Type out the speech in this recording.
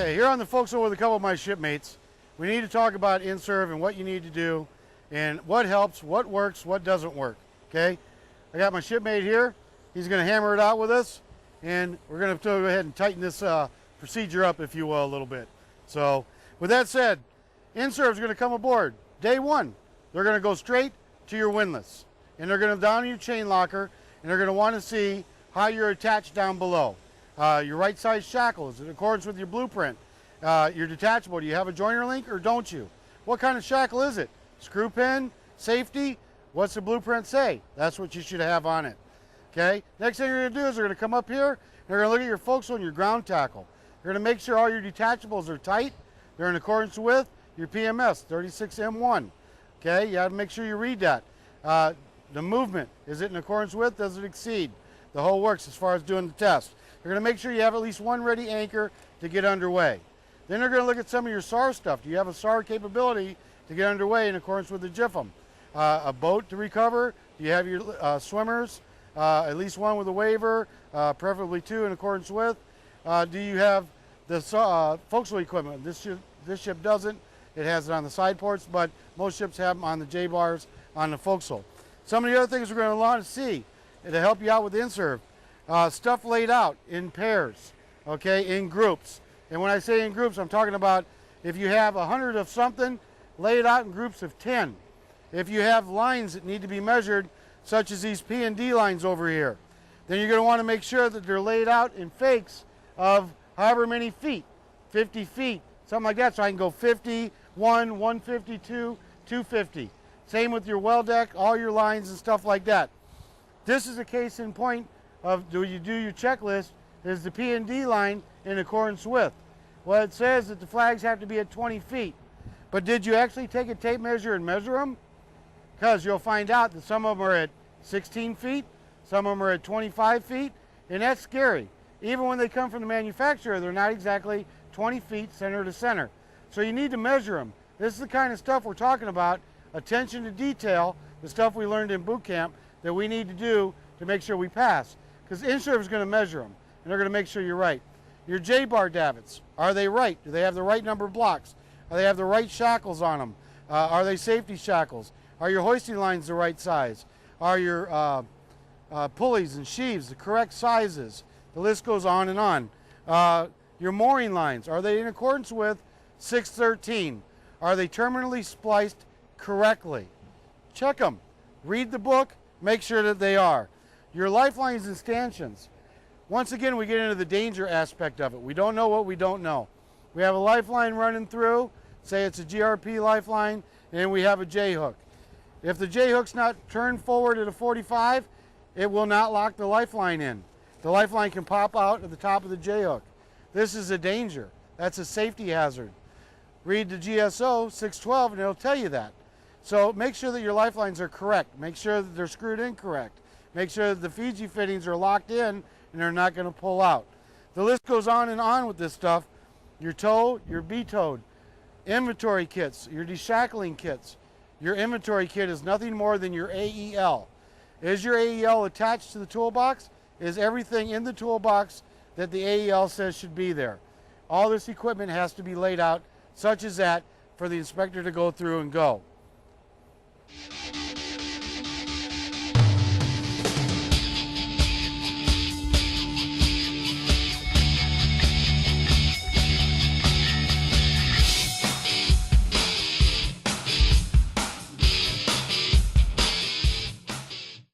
Okay, here on the forecastle with a couple of my shipmates, we need to talk about INSURV and what you need to do and what helps, what works, what doesn't work, okay? I got my shipmate here. He's gonna hammer it out with us, and we're gonna go ahead and tighten this procedure up, if you will, a little bit. So, with that said, INSURV is gonna come aboard. Day one, they're gonna go straight to your windlass, and they're gonna down your chain locker, and they're gonna wanna see how you're attached down below. Your right side shackle is in accordance with your blueprint. Your detachable, do you have a joiner link or don't you? What kind of shackle is it? Screw pin, safety, what's the blueprint say? That's what you should have on it. Okay, next thing you're gonna do is they're gonna come up here, and they're gonna look at your forecastle and your ground tackle. They're gonna make sure all your detachables are tight, they're in accordance with your PMS, 36M1. Okay, you gotta make sure you read that. The movement, is it in accordance with, does it exceed? The whole works as far as doing the test. They're going to make sure you have at least one ready anchor to get underway. Then they're going to look at some of your SAR stuff. Do you have a SAR capability to get underway in accordance with the GIFM? A boat to recover? Do you have your swimmers? At least one with a waiver, preferably two in accordance with. Do you have the forecastle equipment? This ship doesn't. It has it on the side ports, but most ships have them on the J-bars on the forecastle. Some of the other things we're going to want to see to help you out with INSURV. Stuff laid out in pairs, okay, in groups. And when I say in groups, I'm talking about if you have 100 of something, lay it out in groups of 10. If you have lines that need to be measured, such as these P&D lines over here, then you're going to want to make sure that they're laid out in fakes of however many feet, 50 feet, something like that, so I can go 50, 152, 250. Same with your well deck, all your lines and stuff like that. This is a case in point of do you do your checklist, is the P&D line in accordance with? Well, it says that the flags have to be at 20 feet. But did you actually take a tape measure and measure them? Because you'll find out that some of them are at 16 feet, some of them are at 25 feet, and that's scary. Even when they come from the manufacturer, they're not exactly 20 feet center to center. So you need to measure them. This is the kind of stuff we're talking about, attention to detail, the stuff we learned in boot camp that we need to do to make sure we pass. Because INSURV is going to measure them, and they're going to make sure you're right. Your J-bar davits, are they right? Do they have the right number of blocks? Do they have the right shackles on them? Are they safety shackles? Are your hoisting lines the right size? Are your pulleys and sheaves the correct sizes? The list goes on and on. Your mooring lines, are they in accordance with 613? Are they terminally spliced correctly? Check them. Read the book, make sure that they are. Your lifelines and stanchions. Once again, we get into the danger aspect of it. We don't know what we don't know. We have a lifeline running through, say it's a GRP lifeline, and we have a J-hook. If the J-hook's not turned forward at a 45, it will not lock the lifeline in. The lifeline can pop out at the top of the J-hook. This is a danger. That's a safety hazard. Read the GSO 612 and it'll tell you that. So make sure that your lifelines are correct. Make sure that they're screwed in correct. Make sure that the Fiji fittings are locked in and they're not going to pull out. The list goes on and on with this stuff. Your tow, your B-towed, inventory kits, your deshackling kits. Your inventory kit is nothing more than your AEL. Is your AEL attached to the toolbox? Is everything in the toolbox that the AEL says should be there? All this equipment has to be laid out such as that for the inspector to go through and go.